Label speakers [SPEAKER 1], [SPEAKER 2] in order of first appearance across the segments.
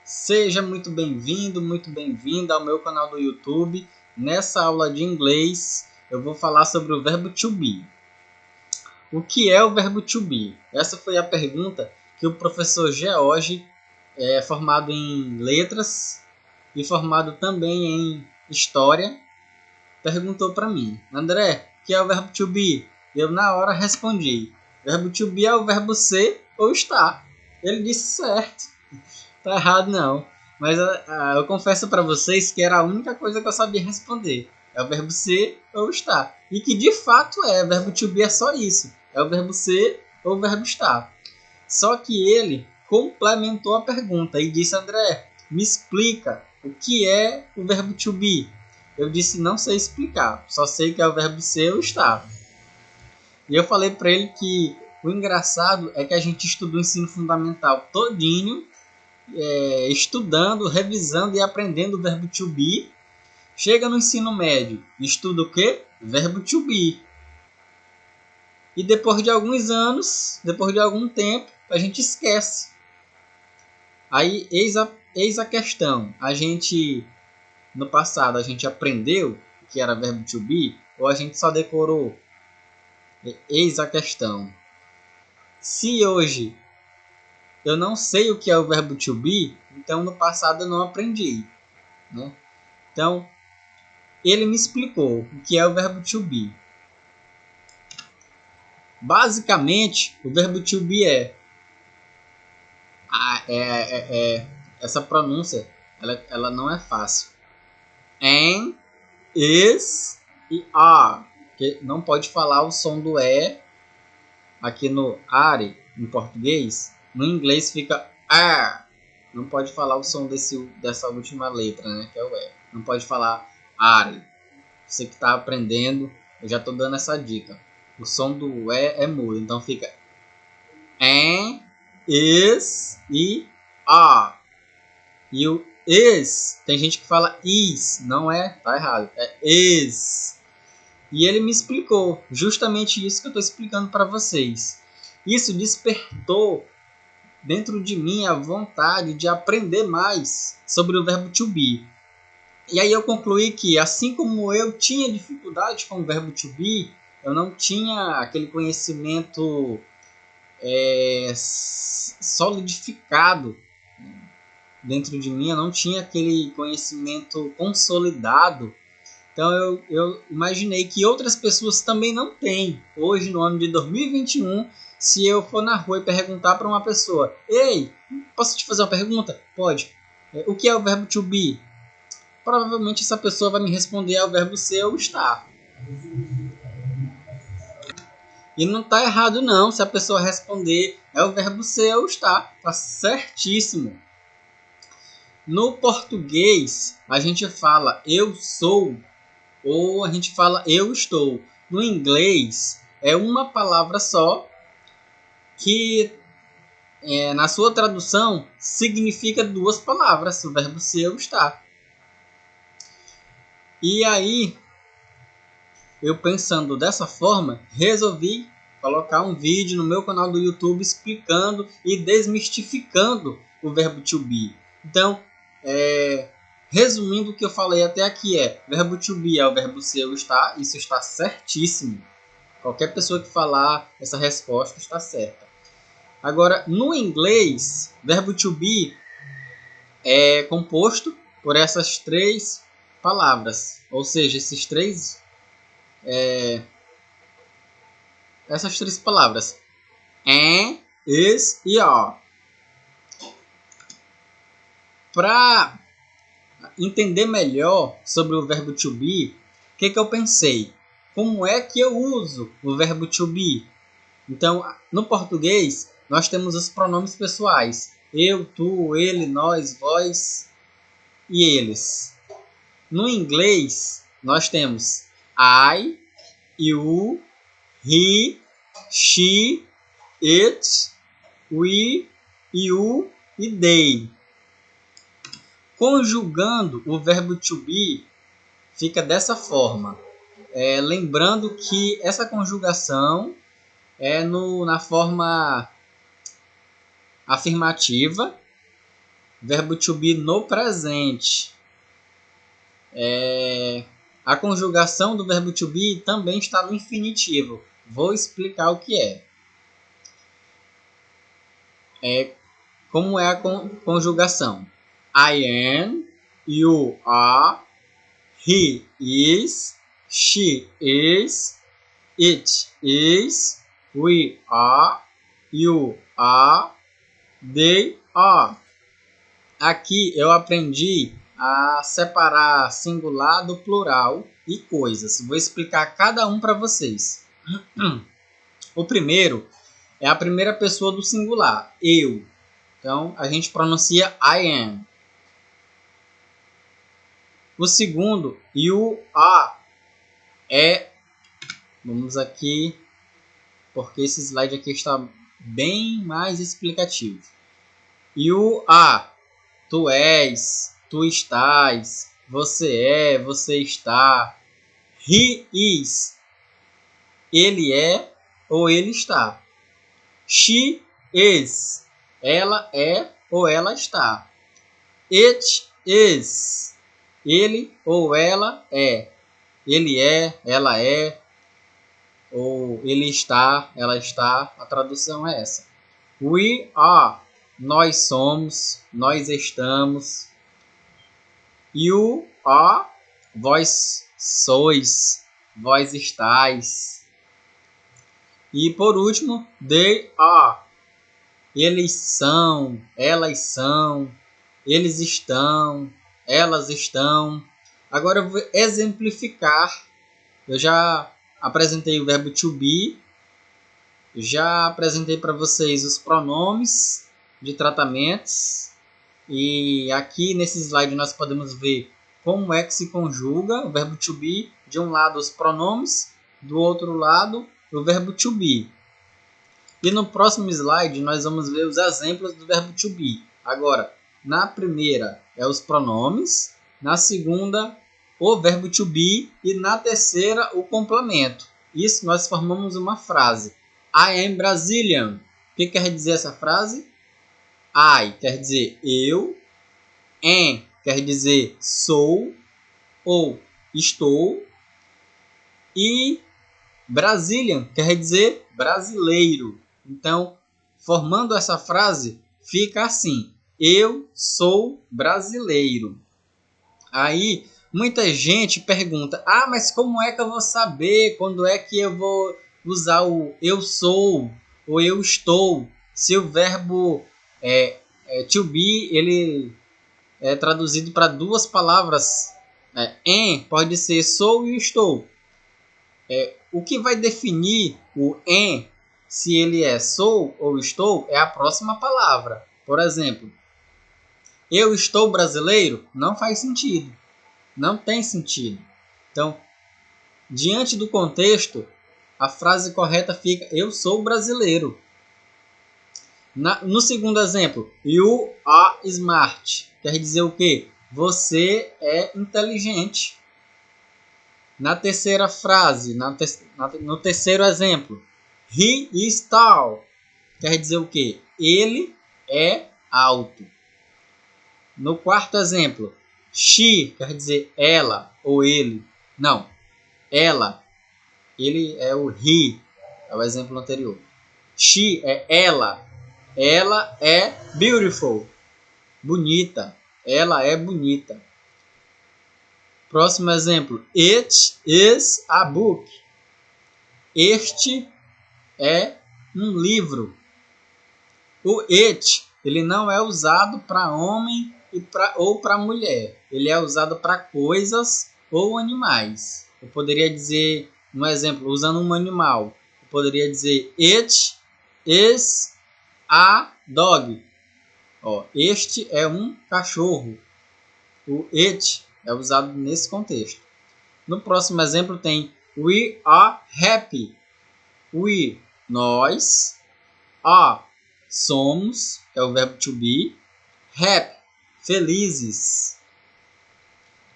[SPEAKER 1] Seja muito bem-vindo, muito bem-vinda ao meu canal do YouTube. Nessa aula de inglês, eu vou falar sobre o verbo to be. O que é o verbo to be? Essa foi a pergunta que o professor George, formado em letras e formado também em história, perguntou para mim. André, o que é o verbo to be? Eu na hora respondi. Verbo to be é o verbo ser ou estar. Ele disse certo. Tá errado não. Mas eu confesso para vocês que era a única coisa que eu sabia responder. É o verbo ser ou estar. E que de fato é. O verbo to be é só isso. É o verbo ser ou o verbo estar. Só que ele complementou a pergunta e disse: André, me explica o que é o verbo to be. Eu disse: não sei explicar. Só sei que é o verbo ser ou estar. E eu falei para ele que o engraçado é que a gente estuda o ensino fundamental todinho, estudando, revisando e aprendendo o verbo to be. Chega no ensino médio, estuda o quê? Verbo to be. E depois de alguns anos, depois de algum tempo, a gente esquece. Aí, eis a questão. No passado, a gente aprendeu que era verbo to be ou a gente só decorou? Eis a questão. Se hoje eu não sei o que é o verbo to be, então no passado eu não aprendi, né? Então, ele me explicou o que é o verbo to be. Basicamente, o verbo to be essa pronúncia, ela não é fácil. Am, is e are. Porque não pode falar o som do E aqui no are, em português. No inglês fica are. Não pode falar o som dessa última letra, né, que é o E. Não pode falar are. Você que está aprendendo, eu já estou dando essa dica. O som do E é mudo, então fica am, is e are. E o is, tem gente que fala is, não é, tá errado, é is. E ele me explicou justamente isso que eu estou explicando para vocês. Isso despertou dentro de mim a vontade de aprender mais sobre o verbo to be. E aí eu concluí que, assim como eu tinha dificuldade com o verbo to be, eu não tinha aquele conhecimento solidificado dentro de mim, eu não tinha aquele conhecimento consolidado. Então eu imaginei que outras pessoas também não têm. Hoje, no ano de 2021, se eu for na rua e perguntar para uma pessoa: ei, posso te fazer uma pergunta? Pode. O que é o verbo to be? Provavelmente essa pessoa vai me responder ao verbo ser ou estar. E não está errado não, se a pessoa responder é o verbo ser ou estar. Está certíssimo. No português, a gente fala eu sou ou a gente fala eu estou. No inglês, é uma palavra só que na sua tradução significa duas palavras, o verbo ser ou estar. E aí, eu pensando dessa forma, resolvi colocar um vídeo no meu canal do YouTube explicando e desmistificando o verbo to be. Então, resumindo o que eu falei até aqui verbo to be é o verbo ser ou estar, isso está certíssimo. Qualquer pessoa que falar essa resposta está certa. Agora, no inglês, verbo to be é composto por essas três palavras, ou seja, essas três palavras: am, is e are. Para entender melhor sobre o verbo to be, o que eu pensei? Como é que eu uso o verbo to be? Então, no português, nós temos os pronomes pessoais: eu, tu, ele, nós, vós e eles. No inglês, nós temos I, you, he, she, it, we, you e they. Conjugando o verbo to be, fica dessa forma. Lembrando que essa conjugação na forma afirmativa Verbo to be no presente. A conjugação do verbo to be também está no infinitivo. Vou explicar o que é. Como é a conjugação? I am, you are, he is, she is, it is, we are, you are, they are. Aqui eu aprendi a separar singular do plural e coisas. Vou explicar cada um para vocês. O primeiro é a primeira pessoa do singular, eu. Então a gente pronuncia I am. O segundo, you are, vamos aqui, porque esse slide aqui está bem mais explicativo. You are, tu és, tu estás, você está. He is, ele é ou ele está. She is, ela é ou ela está. It is, ele ou ela é. Ele é, ela é, ou ele está, ela está. A tradução é essa. We are, nós somos, nós estamos. You are, vós sois, vós estáis. E por último, they are, eles são, elas são, eles estão, elas estão. Agora eu vou exemplificar. Eu já apresentei o verbo to be, já apresentei para vocês os pronomes de tratamentos. E aqui nesse slide nós podemos ver como é que se conjuga o verbo to be. De um lado os pronomes, do outro lado o verbo to be. E no próximo slide nós vamos ver os exemplos do verbo to be. Agora, na primeira é os pronomes, na segunda o verbo to be e na terceira o complemento. Isso nós formamos uma frase. I am Brazilian. O que quer dizer essa frase? I quer dizer eu, am quer dizer sou ou estou, e Brazilian quer dizer brasileiro. Então, formando essa frase, fica assim: eu sou brasileiro. Aí, muita gente pergunta: ah, mas como é que eu vou saber quando é que eu vou usar o eu sou ou eu estou? Se o verbo to be, ele é traduzido para duas palavras. Em pode ser sou e estou. O que vai definir o em, se ele é sou ou estou, é a próxima palavra. Por exemplo, eu estou brasileiro não faz sentido. Não tem sentido. Então, diante do contexto, a frase correta fica eu sou brasileiro. No segundo exemplo, you are smart. Quer dizer o quê? Você é inteligente. Na terceira frase, no terceiro exemplo, he is tall. Quer dizer o quê? Ele é alto. No quarto exemplo, she quer dizer ela ou ele. Não, ela. Ele é o he, é o exemplo anterior. She é ela. Ela é beautiful, bonita. Ela é bonita. Próximo exemplo. It is a book. Este é um livro. O it, ele não é usado para homem ou para mulher. Ele é usado para coisas ou animais. Eu poderia dizer, um exemplo, usando um animal. Eu poderia dizer it is a dog. Este é um cachorro. O it é usado nesse contexto. No próximo exemplo tem we are happy. We, nós. Are, somos, é o verbo to be. Happy, felizes.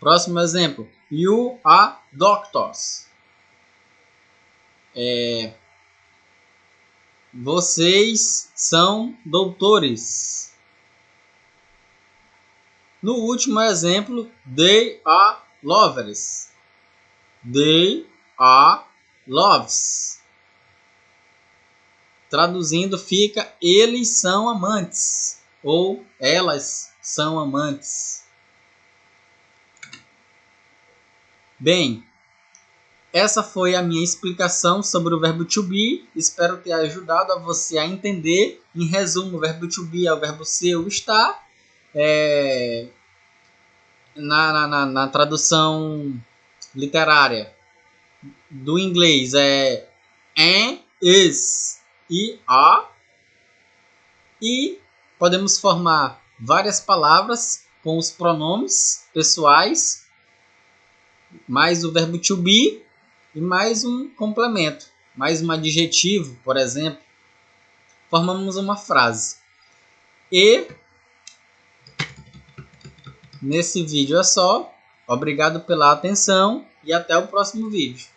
[SPEAKER 1] Próximo exemplo. You are doctors. Vocês são doutores. No último exemplo, they are lovers. They are loves. Traduzindo fica eles são amantes ou elas são amantes. Bem, essa foi a minha explicação sobre o verbo to be. Espero ter ajudado a você a entender. Em resumo, o verbo to be é o verbo ser ou estar. Na tradução literária do inglês é am, is e are. E podemos formar várias palavras com os pronomes pessoais, mais o verbo to be e mais um complemento, mais um adjetivo, por exemplo. Formamos uma frase. E nesse vídeo é só. Obrigado pela atenção e até o próximo vídeo.